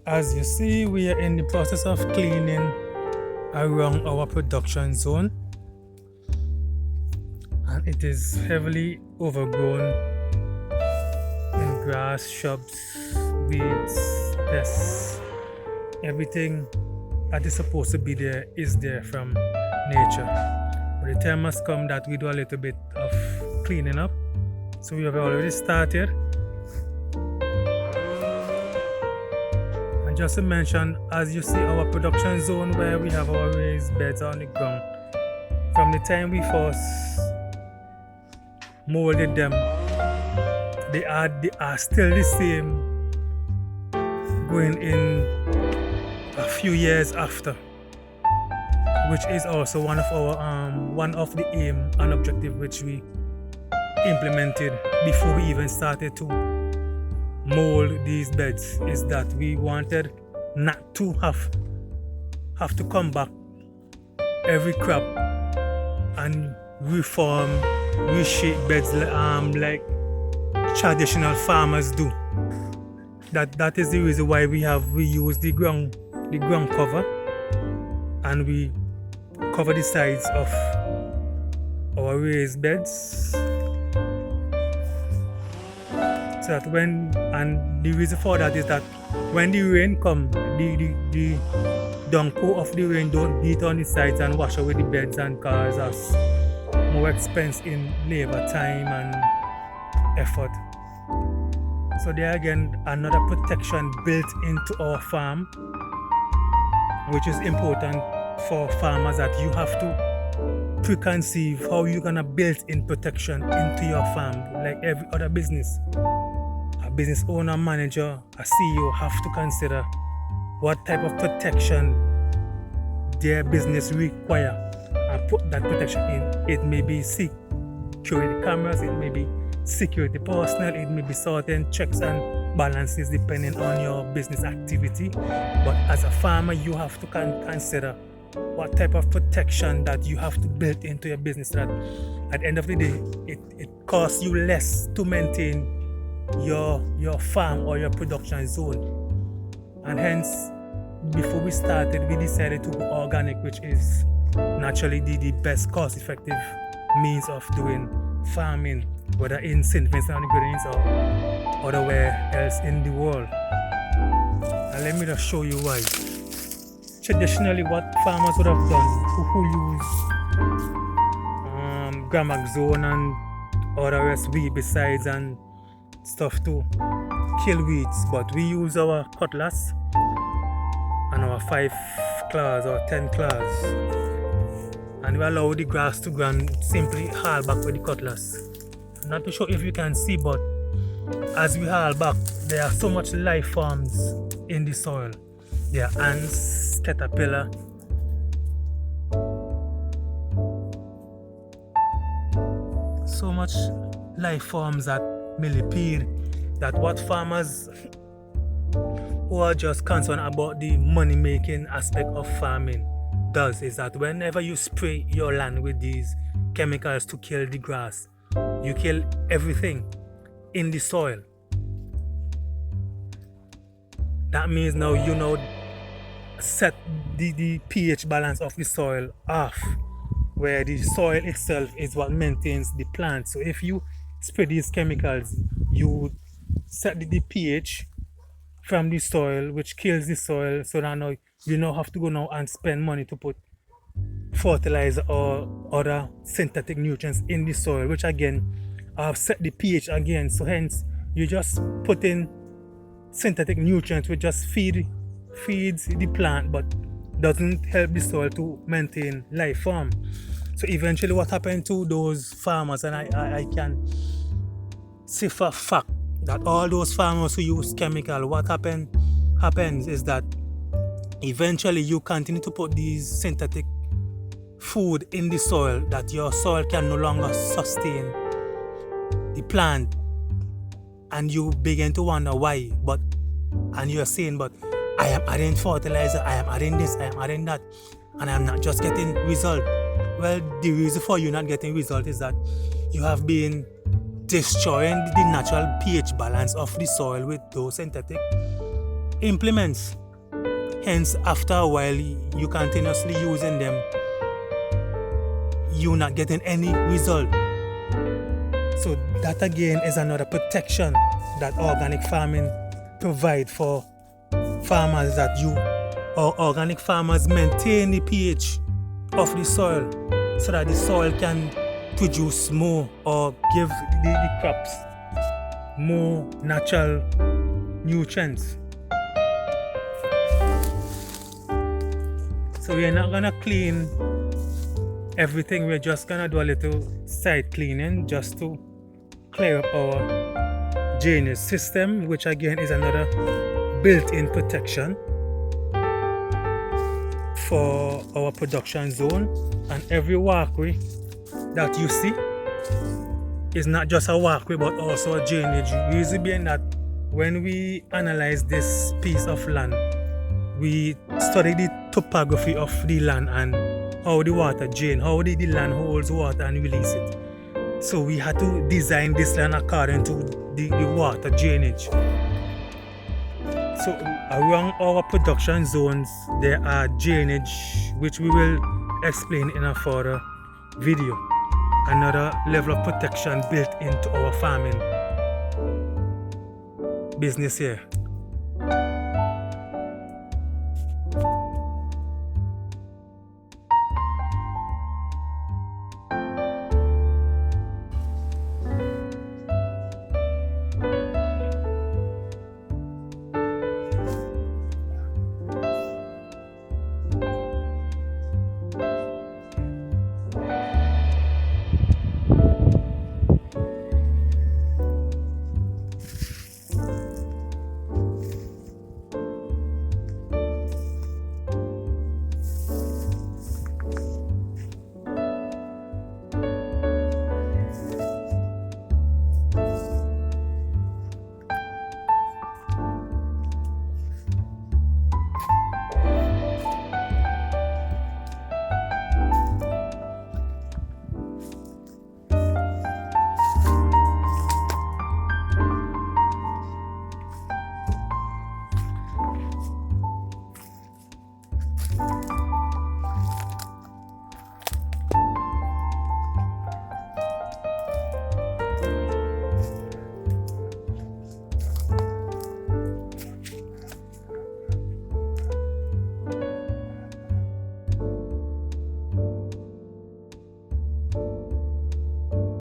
As you see, we are in the process of cleaning around our production zone, and it is heavily overgrown in grass, shrubs, weeds, pests. Everything that is supposed to be there is there from nature. But the time has come that we do a little bit of cleaning up. So we have already started. And just to mention, as you see our production zone where we have our raised beds on the ground, from the time we first molded them, they are still the same going in a few years after, which is also one of the aim and objective which we implemented before we even started to mold these beds, is that we wanted not to have to come back every crop and reform, reshape beds like traditional farmers do. That is the reason why we use the ground cover, and we cover the sides of our raised beds, so that and the reason for that is that when the rain comes, the downpour of the rain don't beat on the sides and wash away the beds and cause us more expense in labor time and effort. So there again, another protection built into our farm, which is important for farmers, that you have to preconceive how you're gonna build in protection into your farm. Like every other business, a business owner, manager, a CEO have to consider what type of protection their business require and put that protection in. It may be security cameras, it may be security personnel, it may be certain checks and balances depending on your business activity. But as a farmer, you have to consider what type of protection that you have to build into your business, so that at the end of the day it costs you less to maintain your farm or your production zone. And hence, before we started, we decided to go organic, which is naturally the best cost effective means of doing farming, whether in St. Vincent and the Grenadines or otherwhere else in the world. And let me just show you why. Traditionally, what farmers would have done who use Gramaxone and other weedicides and stuff to kill weeds, but we use our cutlass and our 5 claws or 10 claws, and we allow the grass to grow simply haul back with the cutlass. Not too sure if you can see, but as we haul back, there are so much life forms in the soil. There are ants, caterpillar, so much life forms, that millipede, that what farmers who are just concerned about the money-making aspect of farming does is that whenever you spray your land with these chemicals to kill the grass, you kill everything in the soil. That means now you set the pH balance of the soil off, where the soil itself is what maintains the plant. So if you spray these chemicals, you set the pH from the soil, which kills the soil, so that now you have to go now and spend money to put fertilizer or other synthetic nutrients in the soil, which again have set the pH again. So hence you just put in synthetic nutrients which just feeds the plant but doesn't help the soil to maintain life form. So eventually what happened to those farmers, and I can say for a fact that all those farmers who use chemical, what happens is that eventually you continue to put these synthetic food in the soil, that your soil can no longer sustain the plant, and you begin to wonder why. And you're saying, but I am adding fertilizer, I am adding this, I am adding that, and I'm not just getting result. Well, the reason for you not getting result is that you have been destroying the natural pH balance of the soil with those synthetic implements. Hence, after a while, you continuously using them, you're not getting any result. So that again is another protection that organic farming provide for farmers, that you or organic farmers maintain the pH of the soil so that the soil can produce more or give the crops more natural nutrients. So we're not gonna clean everything, we're just gonna do a little side cleaning just to clear up our drainage system, which again is another built-in protection for our production zone. And every walkway that you see is not just a walkway but also a drainage. Reason being that when we analyze this piece of land, we study the topography of the land and how the water drain, how the land holds water and release it. So we had to design this land according to the water drainage. So around our production zones, there are drainage, which we will explain in a further video. Another level of protection built into our farming business here.